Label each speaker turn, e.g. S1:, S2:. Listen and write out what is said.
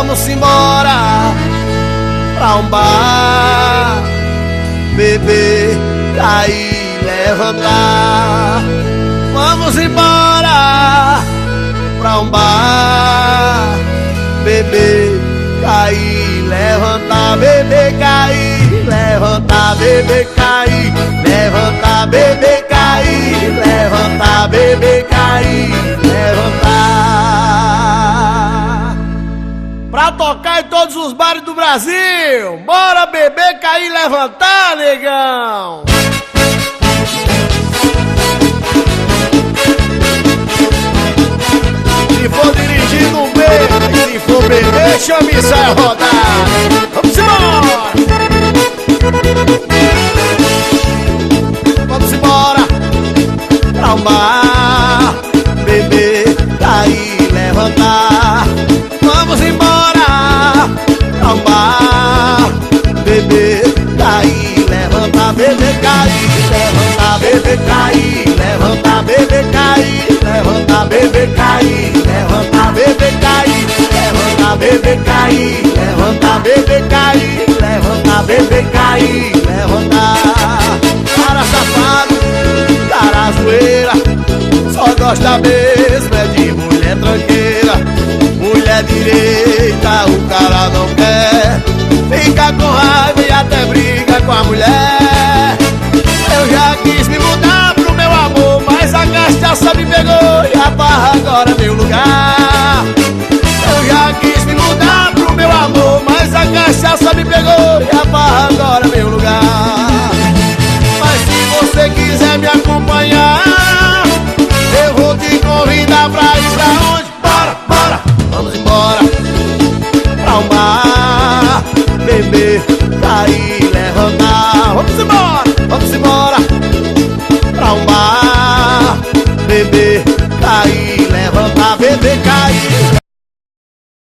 S1: Vamos embora pra um bar, beber, cair, levantar. Vamos embora pra um bar, beber, cair, levantar. Beber, cair, levantar. Beber, cair, levantar. Beber, cair, levantar. Beber, cair, levantar. Pra tocar em todos os bares do Brasil. Bora beber, cair, levantar, negão. Se for dirigir, não beba. E se for beber, chame e sai rodar. Vamos embora. Vamos embora pra um bar, beber, cair, levantar. Vamos embora pra um bar, beber, cair, levantar. Beber, cair, levantar. Beber, cair, levantar. Beber, cair, levantar. Beber, cair, levantar. Beber, cair, levantar. Beber, cair, levantar. Beber, cair, levantar. Beber, cair, levantar. Cara safado, cara zoeira, só gosta mesmo é de mulher tranqueira. Mulher direita o cara não quer, fica com raiva e até briga com a mulher. Eu já quis me mudar pro meu amor, mas a cachaça me pegou e a barra agora é meu lugar. Eu já quis me mudar pro meu amor, mas a cachaça me pegou e a barra agora é meu lugar. Mas se você quiser me acompanhar, eu vou te convidar pra ir pra onde? Bora, bora, vamos embora pra um bar, beber, cair, levantar. Vamos embora pra um bar, beber, cair, levantar. Beber, cair,